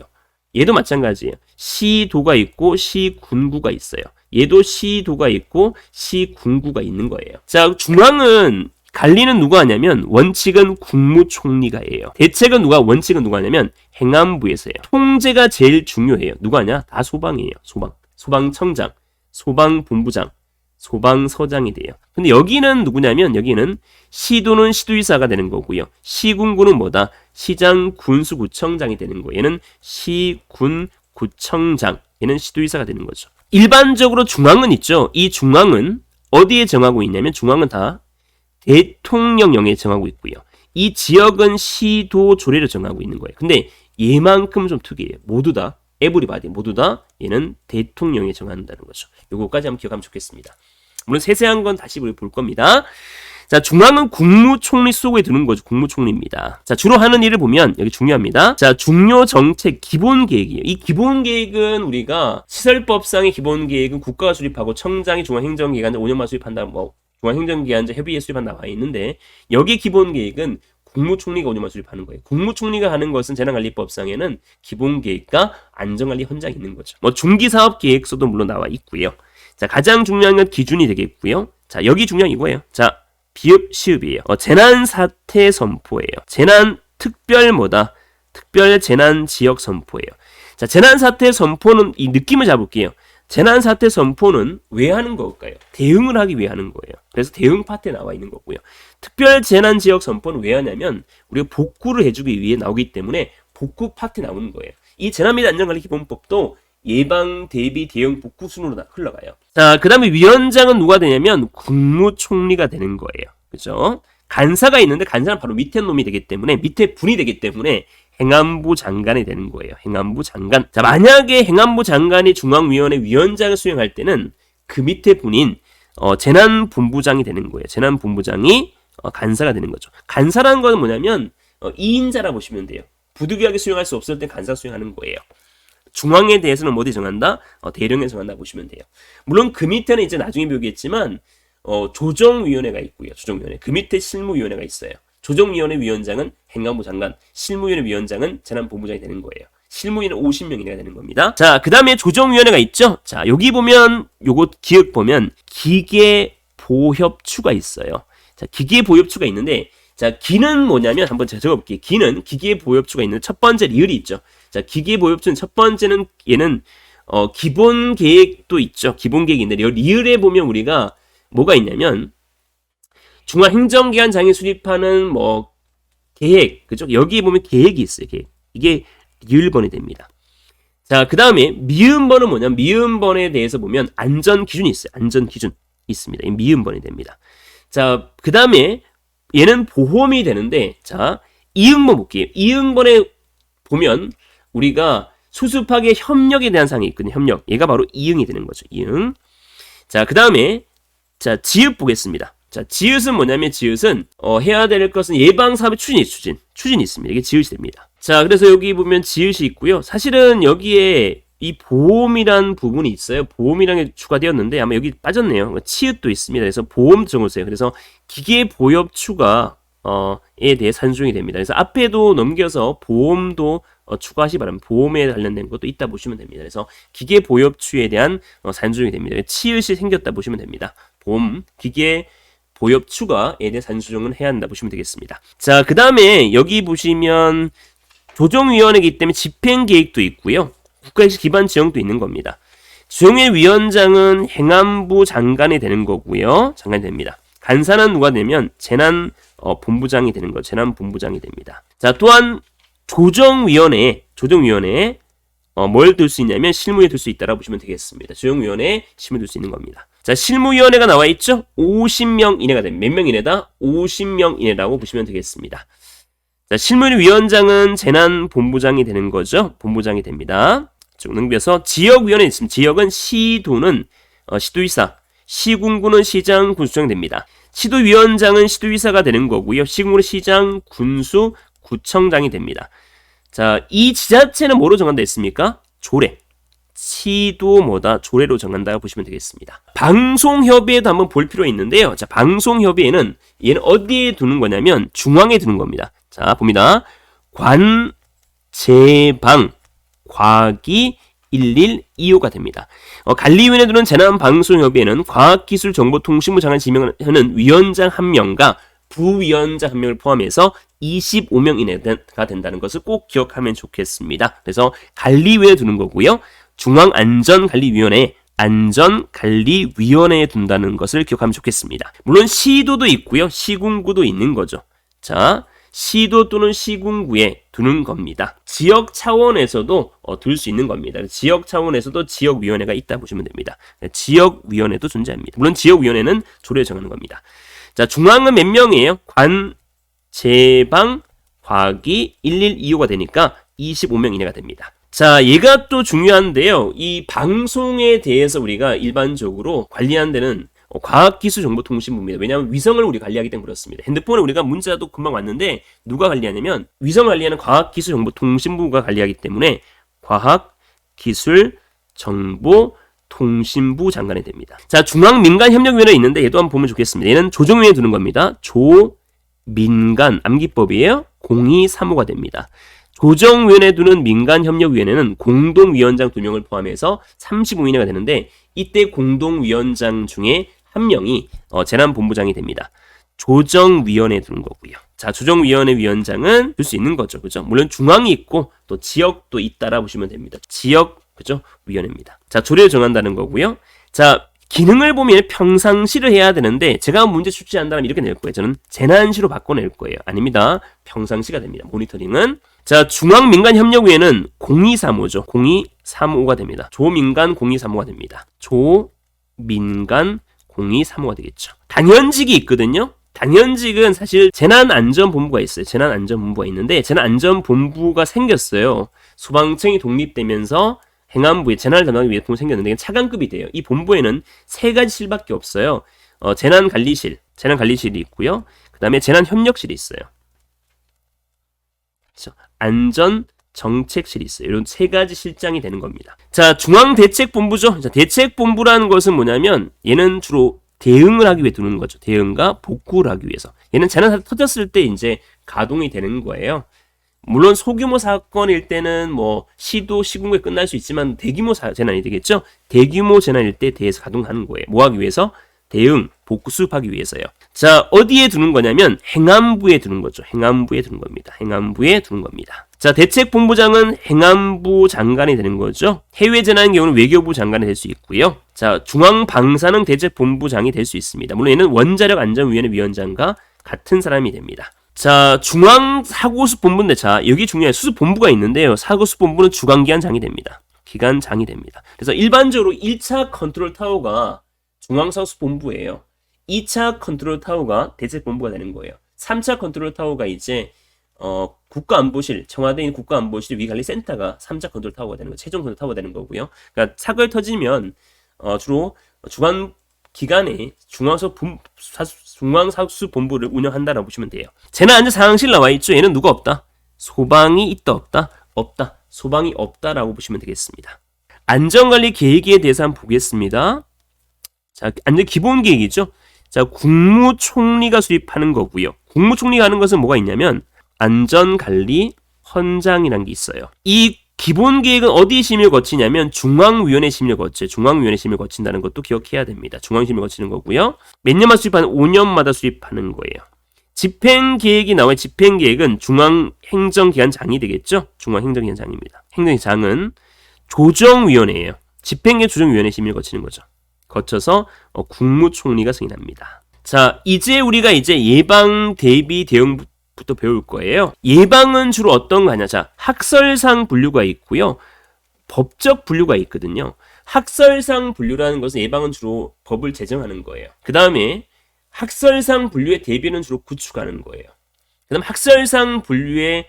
얘도 마찬가지예요. 시도가 있고 시군구가 있어요. 얘도 시도가 있고 시군구가 있는 거예요. 자, 중앙은 관리는 누가 하냐면 원칙은 국무총리가 해요. 대책은 원칙은 누가 하냐면 행안부에서 해요. 통제가 제일 중요해요. 누가 하냐? 다 소방이에요. 소방청장, 소방본부장, 소방서장이 돼요. 근데 여기는 누구냐면 여기는 시도는 시도의사가 되는 거고요. 시군구는 시장, 군수, 구청장이 되는 거예요. 얘는 시군, 구청장, 얘는 시도의사가 되는 거죠. 일반적으로 중앙은 있죠. 이 중앙은 어디에 정하고 있냐면 중앙은 다 대통령령에 정하고 있고요. 이 지역은 시도 조례로 정하고 있는 거예요. 근데 얘만큼 좀 특이해요. 모두 다 에브리바디 모두 다 얘는 대통령이 정한다는 거죠. 요거까지 한번 기억하면 좋겠습니다. 물론 세세한 건 다시 볼 겁니다. 자, 중앙은 국무총리 속에 드는 거죠. 국무총리입니다. 자, 주로 하는 일을 보면 여기 중요합니다. 자, 중요 정책 기본 계획이에요. 이 기본 계획은 우리가 시설법상의 기본 계획은 국가가 수립하고 청장이 중앙행정기관에 5년만 수립한다. 중앙행정기관제 협의회 수립한다 나와 있는데 여기 기본 계획은 국무총리가 5년만 수립하는 거예요. 국무총리가 하는 것은 재난관리법상에는 기본계획과 안전관리 현장이 있는 거죠. 중기사업계획서도 물론 나와 있고요. 자, 가장 중요한 건 기준이 되겠고요. 자, 여기 중요한 이거예요. 자, 비읍, 시읍이에요. 재난사태 선포예요. 특별 재난 지역 선포예요. 자, 재난사태 선포는 이 느낌을 잡을게요. 재난사태 선포는 왜 하는 걸까요? 대응을 하기 위해 하는 거예요. 그래서 대응 파트에 나와 있는 거고요. 특별재난지역 선포는 왜 하냐면 우리가 복구를 해주기 위해 나오기 때문에 복구 파트에 나오는 거예요. 이 재난및안전관리기본법도 예방, 대비, 대응, 복구 순으로 흘러가요. 자, 그 다음에 위원장은 누가 되냐면 국무총리가 되는 거예요. 그죠? 간사가 있는데 간사는 바로 밑에 놈이 되기 때문에 밑에 분이 되기 때문에 행안부 장관이 되는 거예요. 행안부 장관. 자, 만약에 행안부 장관이 중앙위원회 위원장을 수행할 때는 그 밑에 분인 재난본부장이 되는 거예요. 재난본부장이 간사가 되는 거죠. 간사라는 건 뭐냐면 2인자라 보시면 돼요. 부득이하게 수행할 수 없을 때 간사 수행하는 거예요. 중앙에 대해서는 어디 정한다? 대령에 정한다 보시면 돼요. 물론 그 밑에는 이제 나중에 배우겠지만 조정위원회가 있고요. 조정위원회. 그 밑에 실무위원회가 있어요. 조정위원회 위원장은 행안부 장관, 실무위원회 위원장은 재난본부장이 되는 거예요. 실무위는 50명이나 되는 겁니다. 자, 그 다음에 조정위원회가 있죠. 자, 여기 보면 요거 기억 보면 기계보협추가 있어요. 자, 기계보협추가 있는데 자, 기는 뭐냐면 한번 제가 적어볼게요. 기는 기계보협추가 있는 첫 번째 리을이 있죠. 자, 기계보협추는 첫 번째는 얘는 기본계획도 있죠. 기본계획인데 리을에 보면 우리가 뭐가 있냐면 중앙행정기관장이 수립하는 뭐 계획, 그죠? 여기 보면 계획이 있어요. 계획. 이게 리을번이 됩니다. 자, 그 다음에 미음번은 뭐냐면 미음번에 대해서 보면 안전기준이 있어요. 안전기준 있습니다. 이 미음번이 됩니다. 자, 그 다음에 얘는 보험이 되는데 자, 이응번 볼게요. 이응번에 보면 우리가 수습하기의 협력에 대한 사항이 있거든요. 협력. 얘가 바로 이응이 되는 거죠. 이응. 자, 그 다음에 자, 지읒 보겠습니다. 자, 지읒은 뭐냐면 지읒은 해야 될 것은 예방사업의 추진이 있습니다. 이게 지읒이 됩니다. 자, 그래서 여기 보면 지읒이 있고요. 사실은 여기에 이 보험이란 부분이 있어요. 보험이라는 게 추가되었는데 아마 여기 빠졌네요. 치읓도 있습니다. 그래서 보험 적어주세요. 그래서 기계보협추가 에 대해 산수용이 됩니다. 그래서 앞에도 넘겨서 보험도 추가하시 바랍니다. 보험에 관련된 것도 있다 보시면 됩니다. 그래서 기계보협추에 대한 산수용이 됩니다. 치읓이 생겼다 보시면 됩니다. 보험, 기계보협추가에 대해 산수용은 해야 한다 보시면 되겠습니다. 자, 그 다음에 여기 보시면 조정위원회이기 때문에 집행계획도 있고요. 국가의식 기반 지형도 있는 겁니다. 조정위원회 위원장은 행안부 장관이 되는 거고요. 장관이 됩니다. 간사는 누가 되면 재난본부장이 되는 거죠. 재난본부장이 됩니다. 자, 또한 조정위원회에 뭘 들 수 있냐면 실무에 들 수 있다라고 보시면 되겠습니다. 조정위원회에 실무에 들 수 있는 겁니다. 자, 실무위원회가 나와 있죠? 50명 이내가 됩니다. 몇 명 이내다? 50명 이내라고 보시면 되겠습니다. 자, 실무위원회 위원장은 재난본부장이 되는 거죠. 본부장이 됩니다. 쭉 넘겨서 지역위원회 있습니다. 지역은 시도는 시도의사, 시군구는 시장, 군수청 됩니다. 시도위원장은 시도의사가 되는 거고요. 시군구는 시장, 군수, 구청장이 됩니다. 자, 이 지자체는 뭐로 정한다 했습니까? 조례. 시도 조례로 정한다고 보시면 되겠습니다. 방송협의회도 한번 볼 필요 있는데요. 자, 방송협의회는 얘는 어디에 두는 거냐면 중앙에 두는 겁니다. 자, 봅니다. 관, 재방, 과기, 1125가 됩니다. 관리위원회 두는 재난방송협의회는 과학기술정보통신부 장관 지명하는 위원장 1명과 부위원장 1명을 포함해서 25명 이내가 된다는 것을 꼭 기억하면 좋겠습니다. 그래서 관리위원회에 두는 거고요. 중앙안전관리위원회, 안전관리위원회에 둔다는 것을 기억하면 좋겠습니다. 물론 시도도 있고요. 시군구도 있는 거죠. 자, 시도 또는 시군구에 두는 겁니다. 지역 차원에서도 둘 수 있는 겁니다. 지역 차원에서도 지역위원회가 있다 보시면 됩니다. 지역위원회도 존재합니다. 물론 지역위원회는 조례 정하는 겁니다. 자, 중앙은 몇 명이에요? 관, 재방, 과기, 1125가 되니까 25명 이내가 됩니다. 자, 얘가 또 중요한데요. 이 방송에 대해서 우리가 일반적으로 관리하는 데는 과학기술정보통신부입니다. 왜냐하면 위성을 우리 관리하기 때문에 그렇습니다. 핸드폰에 우리가 문자도 금방 왔는데 누가 관리하냐면 위성 관리하는 과학기술정보통신부가 관리하기 때문에 과학기술정보통신부 장관이 됩니다. 자, 중앙민간협력위원회 있는데 얘도 한번 보면 좋겠습니다. 얘는 조정위원회에 두는 겁니다. 조민간 암기법이에요. 0235가 됩니다. 조정위원회에 두는 민간협력위원회는 공동위원장 2명을 포함해서 35인회가 되는데 이때 공동위원장 중에 한 명이 재난본부장이 됩니다. 조정위원회에 두는 거고요. 자, 조정위원회 위원장은 줄 수 있는 거죠. 그죠? 물론 중앙이 있고 또 지역도 있다라 보시면 됩니다. 지역, 그죠? 위원회입니다. 자, 조례를 정한다는 거고요. 자, 기능을 보면 평상시를 해야 되는데 제가 문제 출제한다면 이렇게 낼 거예요. 저는 재난시로 바꿔낼 거예요. 아닙니다. 평상시가 됩니다. 모니터링은. 자, 중앙민간협력위원회는 0235죠. 0235가 됩니다. 조민간 0235가 됩니다. 조민간 0235가 되겠죠. 당연직이 있거든요. 당연직은 사실 재난안전본부가 있어요. 재난안전본부가 있는데 재난안전본부가 생겼어요. 소방청이 독립되면서 행안부에 재난을 담당하기 위해 본부 생겼는데 차관급이 돼요. 이 본부에는 3가지 실밖에 없어요. 재난관리실이 있고요. 그 다음에 재난협력실이 있어요. 그렇죠? 안전정책실이 있어요. 이런 3가지 실장이 되는 겁니다. 자, 중앙대책본부죠. 자, 대책본부라는 것은 뭐냐면 얘는 주로 대응을 하기 위해 두는 거죠. 대응과 복구를 하기 위해서. 얘는 재난 터졌을 때 이제 가동이 되는 거예요. 물론 소규모 사건일 때는 뭐 시도 시군구에 끝날 수 있지만 대규모 재난이 되겠죠. 대규모 재난일 때 대해서 가동하는 거예요. 뭐 하기 위해서? 대응, 복구, 수습하기 위해서요. 자, 어디에 두는 거냐면 행안부에 두는 거죠. 행안부에 두는 겁니다. 행안부에 두는 겁니다. 자, 대책본부장은 행안부 장관이 되는 거죠. 해외 재난의 경우는 외교부 장관이 될 수 있고요. 자, 중앙방사능 대책본부장이 될 수 있습니다. 물론 얘는 원자력안전위원회 위원장과 같은 사람이 됩니다. 자, 중앙사고수본부인데, 자, 여기 중요해요. 수습본부가 있는데요. 사고수본부는 주관기관장이 됩니다. 기관장이 됩니다. 그래서 일반적으로 1차 컨트롤 타워가 중앙사고수본부예요. 2차 컨트롤 타워가 대책본부가 되는 거예요. 3차 컨트롤 타워가 이제 국가안보실, 청와대에 있는 국가안보실 위관리센터가 3차 컨트롤 타워가 되는 거예요. 최종 컨트롤 타워가 되는 거고요. 그러니까 사고가 터지면 주로 주관 기관의 중앙사고수본부를 운영한다라고 보시면 돼요. 재난안전상황실 나와 있죠. 얘는 누가 없다? 소방이 있다 없다? 없다. 소방이 없다라고 보시면 되겠습니다. 안전관리 계획에 대해서 한번 보겠습니다. 자, 안전 기본 계획이죠. 자, 국무총리가 수립하는 거고요. 국무총리가 하는 것은 뭐가 있냐면 안전관리 헌장이라는 게 있어요. 이 기본 계획은 어디 심의를 거치냐면 중앙위원회 심의를 거쳐요. 중앙위원회 심의를 거친다는 것도 기억해야 됩니다. 중앙심의를 거치는 거고요. 몇 년마다 수립하는 5년마다 수립하는 거예요. 집행계획이 나와요. 집행계획은 중앙행정기관장이 되겠죠. 중앙행정기관장입니다. 행정기관장은 조정위원회예요. 집행계획 조정위원회 심의를 거치는 거죠. 거쳐서 국무총리가 승인합니다. 자, 이제 우리가 예방, 대비, 대응부터 배울 거예요. 예방은 주로 어떤 거냐? 자, 학설상 분류가 있고요. 법적 분류가 있거든요. 학설상 분류라는 것은 예방은 주로 법을 제정하는 거예요. 그 다음에 학설상 분류의 대비는 주로 구축하는 거예요. 그 다음 학설상 분류의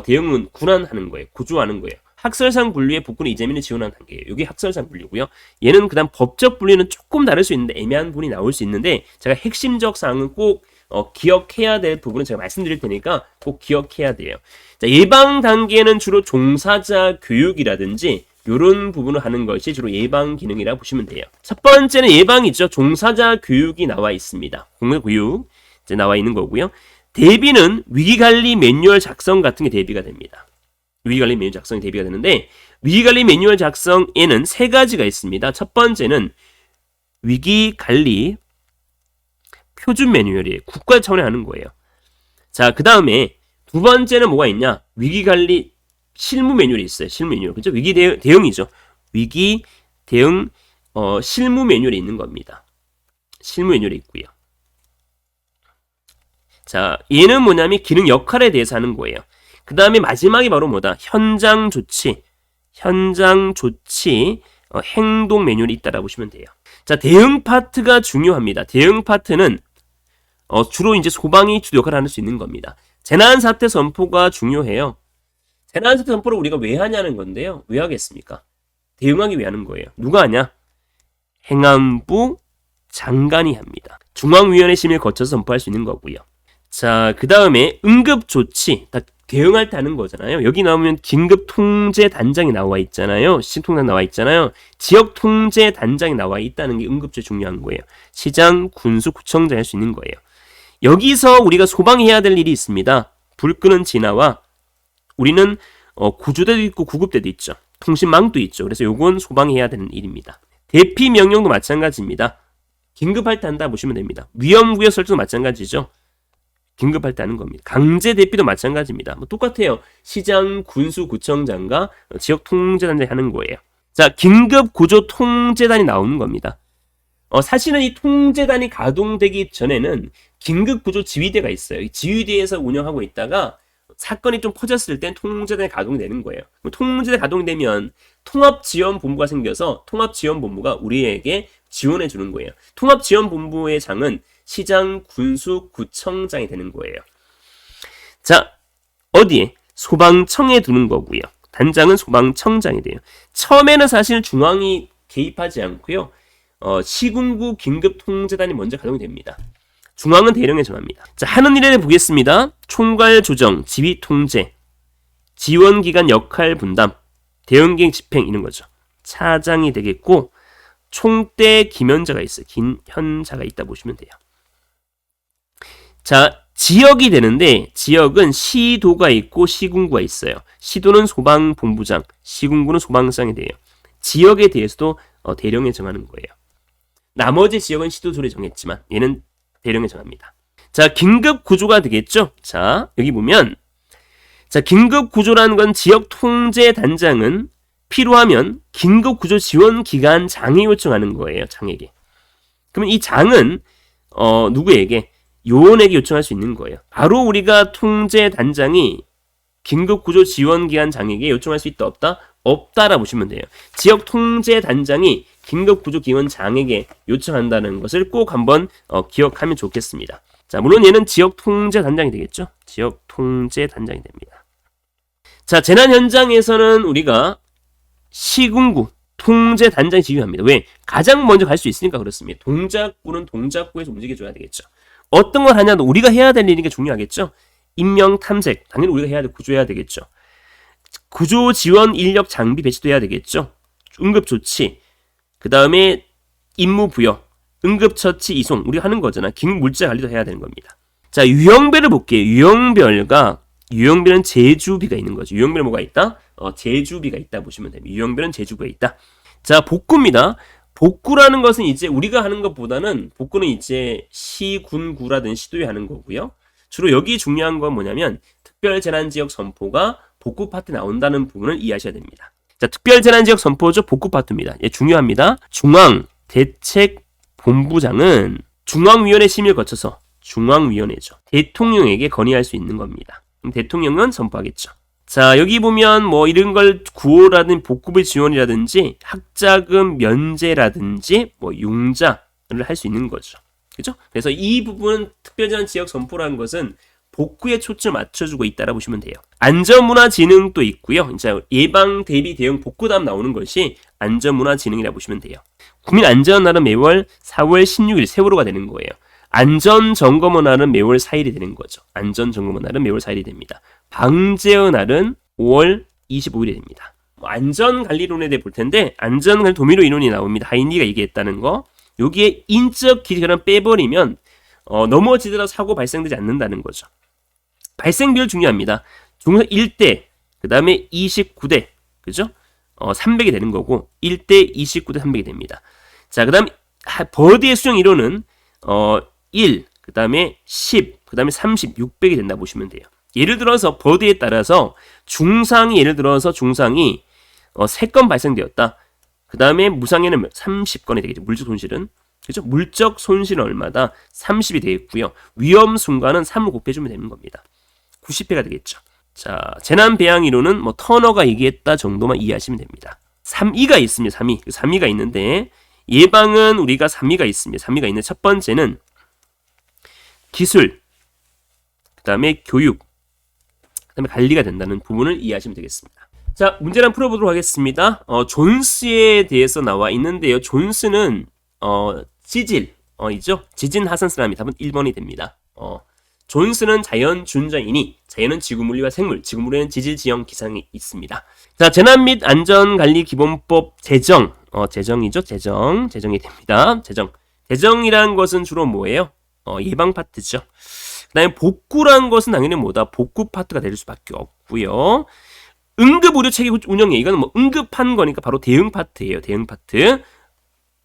대응은 군안하는 거예요. 구조하는 거예요. 학설상 분류의 복구는 이재민이 지원하는 단계예요. 이게 학설상 분류고요. 얘는 그 다음 법적 분류는 조금 다를 수 있는데 애매한 부분이 나올 수 있는데 제가 핵심적 사항은 꼭 기억해야 될 부분은 제가 말씀드릴 테니까 꼭 기억해야 돼요. 자, 예방 단계는 주로 종사자 교육이라든지 이런 부분을 하는 것이 주로 예방 기능이라고 보시면 돼요. 첫 번째는 예방이죠. 종사자 교육이 나와 있습니다. 공교육 이제 나와 있는 거고요. 대비는 위기관리 매뉴얼 작성 같은 게 대비가 됩니다. 위기관리 매뉴얼 작성이 대비가 되는데 위기관리 매뉴얼 작성에는 3가지가 있습니다. 첫 번째는 위기관리 표준 매뉴얼이에요. 국가 차원에 하는 거예요. 자, 그 다음에 두 번째는 뭐가 있냐? 위기관리 실무 매뉴얼이 있어요. 실무 매뉴얼. 그죠? 위기 대응이죠. 위기 대응 실무 매뉴얼이 있는 겁니다. 실무 매뉴얼이 있고요. 자, 얘는 뭐냐면 기능 역할에 대해서 하는 거예요. 그 다음에 마지막이 바로 뭐다? 현장 조치 행동 매뉴얼이 있다라고 보시면 돼요. 자, 대응 파트가 중요합니다. 대응 파트는 주로 이제 소방이 주도 역할을 할 수 있는 겁니다. 재난사태 선포가 중요해요. 재난사태 선포를 우리가 왜 하냐는 건데요. 왜 하겠습니까? 대응하기 위해 하는 거예요. 누가 하냐? 행안부 장관이 합니다. 중앙위원회 심의를 거쳐서 선포할 수 있는 거고요. 자, 그 다음에 응급조치, 다 대응할 때 하는 거잖아요. 여기 나오면 긴급통제단장이 나와 있잖아요. 시통단 나와 있잖아요. 지역통제단장이 나와 있다는 게 응급조치 중요한 거예요. 시장, 군수, 구청장 할 수 있는 거예요. 여기서 우리가 소방해야 될 일이 있습니다. 불 끄는 진화와 우리는 구조대도 있고 구급대도 있죠. 통신망도 있죠. 그래서 요건 소방해야 되는 일입니다. 대피 명령도 마찬가지입니다. 긴급할 때 한다 보시면 됩니다. 위험구역 설정도 마찬가지죠. 긴급할 때 하는 겁니다. 강제 대피도 마찬가지입니다. 뭐 똑같아요. 시장, 군수, 구청장과 지역 통제단장이 하는 거예요. 자, 긴급 구조 통제단이 나오는 겁니다. 사실은 이 통제단이 가동되기 전에는 긴급 구조 지휘대가 있어요. 이 지휘대에서 운영하고 있다가 사건이 좀 퍼졌을 땐 통제단이 가동되는 거예요. 통제대 가동되면 통합지원본부가 생겨서 통합지원본부가 우리에게 지원해 주는 거예요. 통합지원본부의 장은 시장, 군수, 구청장이 되는 거예요. 자, 어디에? 소방청에 두는 거고요. 단장은 소방청장이 돼요. 처음에는 사실 중앙이 개입하지 않고요. 시군구 긴급통제단이 먼저 가동이 됩니다. 중앙은 대령에 정합니다. 자, 하는 일에 보겠습니다. 총괄 조정, 지휘 통제, 지원기관 역할 분담, 대응계획 집행 이런 거죠. 차장이 되겠고 총대 김현자가 있어요. 김현자가 있다 보시면 돼요. 자, 지역이 되는데 지역은 시도가 있고 시군구가 있어요. 시도는 소방본부장, 시군구는 소방서장이 돼요. 지역에 대해서도 대령에 정하는 거예요. 나머지 지역은 시도조례 정했지만 얘는 대령에 정합니다. 자, 긴급 구조가 되겠죠? 자, 여기 보면 자, 긴급 구조라는 건 지역 통제 단장은 필요하면 긴급 구조 지원 기관 장에 요청하는 거예요. 장에게. 그러면 이 장은 누구에게? 요원에게 요청할 수 있는 거예요. 바로 우리가 통제 단장이 긴급 구조 지원 기관 장에게 요청할 수 있다 없다? 없다라 보시면 돼요. 지역 통제 단장이 긴급 구조 기관 장에게 요청한다는 것을 꼭 한번 기억하면 좋겠습니다. 자, 물론 얘는 지역 통제 단장이 되겠죠. 지역 통제 단장이 됩니다. 자, 재난 현장에서는 우리가 시군구 통제 단장이 지휘합니다. 왜? 가장 먼저 갈 수 있으니까 그렇습니다. 동작구는 동작구에서 움직여줘야 되겠죠. 어떤 걸 하냐도 우리가 해야 될 일이 중요하겠죠. 인명 탐색 당연히 우리가 해야 될 구조해야 되겠죠. 구조 지원 인력 장비 배치도 해야 되겠죠. 응급 조치, 그 다음에 임무 부여, 응급 처치 이송 우리가 하는 거잖아. 긴급 물자 관리도 해야 되는 겁니다. 자, 유형별을 볼게요. 유형별은 제주비가 있는 거죠. 유형별 뭐가 있다? 제주비가 있다 보시면 됩니다. 유형별은 제주비가 있다. 자, 복구입니다. 복구라는 것은 이제 우리가 하는 것보다는 복구는 이제 시군구라든 시도에 하는 거고요. 주로 여기 중요한 건 뭐냐면 특별재난지역 선포가 복구 파트 나온다는 부분을 이해하셔야 됩니다. 자, 특별재난지역 선포죠. 복구 파트입니다. 예, 중요합니다. 중앙대책본부장은 중앙위원회 심의를 거쳐서 중앙위원회죠. 대통령에게 건의할 수 있는 겁니다. 그럼 대통령은 선포하겠죠. 자, 여기 보면 뭐 이런 걸 구호라든지 복구비 지원이라든지 학자금 면제라든지 뭐 융자를 할 수 있는 거죠. 그죠? 그래서 이 부분은 특별재난 지역 선포라는 것은 복구에 초점을 맞춰주고 있다라 보시면 돼요. 안전문화진흥도 있고요. 이제 예방, 대비, 대응, 복구 다음 나오는 것이 안전문화진흥이라 보시면 돼요. 국민안전날은 매월 4월 16일 세월호가 되는 거예요. 안전점검의 날은 매월 4일이 되는 거죠. 안전점검의 날은 매월 4일이 됩니다. 방제의 날은 5월 25일이 됩니다. 안전관리론에 대해 볼 텐데 안전관리 도미노 이론이 나옵니다. 하인리가 얘기했다는 거. 여기에 인적 기준을 빼버리면 넘어지더라도 사고 발생되지 않는다는 거죠. 발생 비율 중요합니다. 중에서 1대, 그 다음에 29대, 그죠? 300이 되는 거고 1대 29대 300이 됩니다. 자, 그 다음 버드의 수정 이론은 1, 그 다음에 10, 그 다음에 30, 600이 된다 보시면 돼요. 예를 들어서 버드에 따라서 예를 들어서 중상이 3건 발생되었다. 그 다음에 무상해는 30건이 되겠죠. 물적 손실은. 그죠? 물적 손실은 얼마다? 30이 되겠고요. 위험 순간은 3을 곱해주면 되는 겁니다. 90회가 되겠죠. 자, 재난 배양 이론은 뭐 터너가 얘기했다 정도만 이해하시면 됩니다. 3위가 있습니다. 3위가 있는데 예방은 우리가 3위가 있습니다. 3위가 있는 첫 번째는 기술, 그 다음에 교육, 그 다음에 관리가 된다는 부분을 이해하시면 되겠습니다. 자, 문제를 한번 풀어보도록 하겠습니다. 존스에 대해서 나와 있는데요. 존스는 이죠? 지진 하산 사람이 답은 1번이 됩니다. 존스는 자연 준자이니 자연은 지구물리와 생물, 지구물에는 지질 지형 기상이 있습니다. 자, 재난 및 안전관리 기본법 제정이죠. 제정이 됩니다. 제정이라는 것은 주로 뭐예요? 예방 파트죠. 그 다음에 복구라는 것은 당연히 뭐다? 복구 파트가 될 수밖에 없고요. 응급의료 체계 운영에 이거는 뭐 응급한 거니까 바로 대응 파트예요. 대응 파트.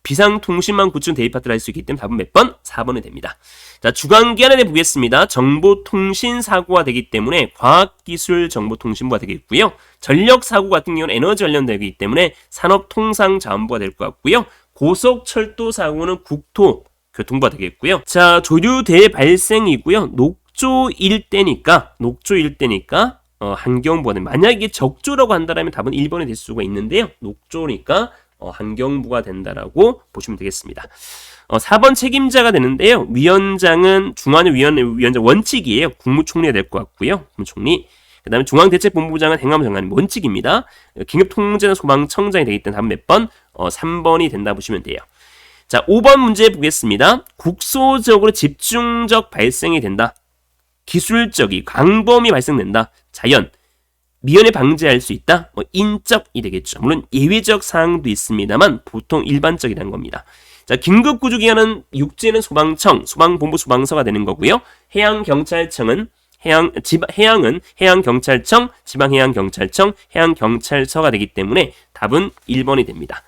비상통신망 구축 대입 파트를 할 수 있기 때문에 답은 몇 번? 4번이 됩니다. 자, 주관기관에 보겠습니다. 정보통신사고가 되기 때문에 과학기술정보통신부가 되겠고요. 전력사고 같은 경우는 에너지 관련되기 때문에 산업통상자원부가 될 것 같고요. 고속철도사고는 국토교통부가 되겠고요. 자, 조류대 발생이고요. 녹조일 때니까 환경부가 됩니다. 만약에 적조라고 한다면 답은 1번이 될 수가 있는데요. 녹조니까 환경부가 된다라고 보시면 되겠습니다. 4번 책임자가 되는데요. 위원장은 중앙위원장 원칙이에요. 국무총리가 될 것 같고요. 국무총리. 그 다음에 중앙대책본부장은 행안부 장관이 원칙입니다. 긴급통제나 소방청장이 되기 때문에 답은 몇 번? 3번이 된다 보시면 돼요. 자, 5번 문제 보겠습니다. 국소적으로 집중적 발생이 된다. 기술적이 광범위 발생된다. 자연. 미연에 방지할 수 있다. 인적이 되겠죠. 물론 예외적 사항도 있습니다만 보통 일반적이라는 겁니다. 자, 긴급구조기관은 육지에는 소방청, 소방본부, 소방서가 되는 거고요. 해양경찰청은 해양은 해양경찰청, 지방해양경찰청, 해양경찰서가 되기 때문에 답은 1번이 됩니다.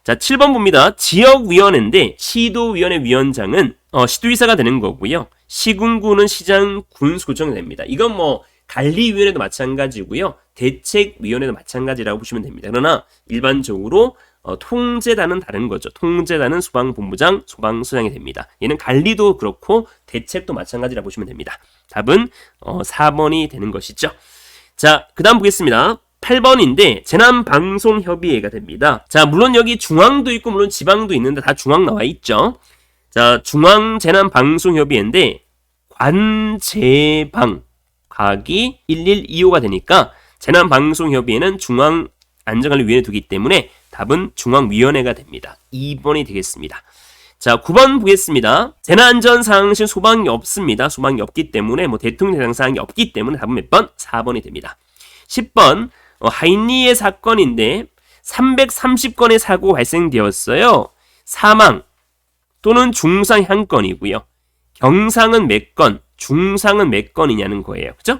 자, 7번 봅니다. 지역위원회인데 시도위원회 위원장은 시도의사가 되는 거고요. 시군구는 시장 군수구청이 됩니다. 이건 관리위원회도 마찬가지고요. 대책위원회도 마찬가지라고 보시면 됩니다. 그러나 일반적으로 통제단은 다른 거죠. 통제단은 소방본부장, 소방서장이 됩니다. 얘는 관리도 그렇고 대책도 마찬가지라고 보시면 됩니다. 답은 4번이 되는 것이죠. 자, 그 다음 보겠습니다. 8번인데 재난방송협의회가 됩니다. 자, 물론 여기 중앙도 있고 물론 지방도 있는데 다 중앙 나와 있죠. 자, 중앙재난방송협의회인데 관재방 각이 1125가 되니까 재난방송협의회는 중앙안전관리위원회 두기 때문에 답은 중앙위원회가 됩니다. 2번이 되겠습니다. 자, 9번 보겠습니다. 재난안전상실 소방이 없습니다. 소방이 없기 때문에 대통령 대상사항이 없기 때문에 답은 몇 번? 4번이 됩니다. 10번 하이니의 사건인데 330건의 사고가 발생되었어요. 사망 또는 중상 한 건이고요. 경상은 몇 건, 중상은 몇 건이냐는 거예요. 그죠?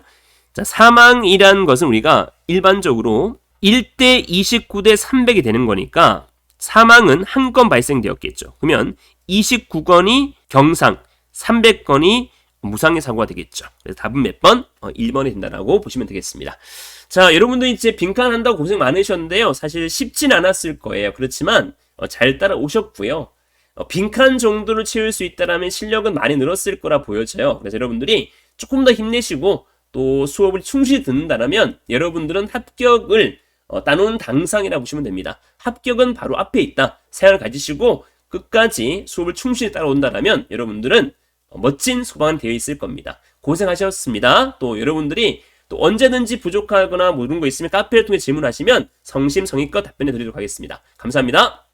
자, 사망이라는 것은 우리가 일반적으로 1대 29대 300이 되는 거니까 사망은 한 건 발생되었겠죠. 그러면 29건이 경상, 300건이 무상의 사고가 되겠죠. 그래서 답은 몇 번? 1번이 된다라고 보시면 되겠습니다. 자, 여러분들 이제 빈칸 한다고 고생 많으셨는데요. 사실 쉽진 않았을 거예요. 그렇지만 잘 따라오셨고요. 빈칸 정도를 채울 수 있다면 실력은 많이 늘었을 거라 보여져요. 그래서 여러분들이 조금 더 힘내시고 또 수업을 충실히 듣는다면 여러분들은 합격을 따놓은 당상이라고 보시면 됩니다. 합격은 바로 앞에 있다. 생각을 가지시고 끝까지 수업을 충실히 따라온다면 여러분들은 멋진 소방관이 되어 있을 겁니다. 고생하셨습니다. 또 여러분들이 또 언제든지 부족하거나 모르는 거 있으면 카페를 통해 질문하시면 성심성의껏 답변해 드리도록 하겠습니다. 감사합니다.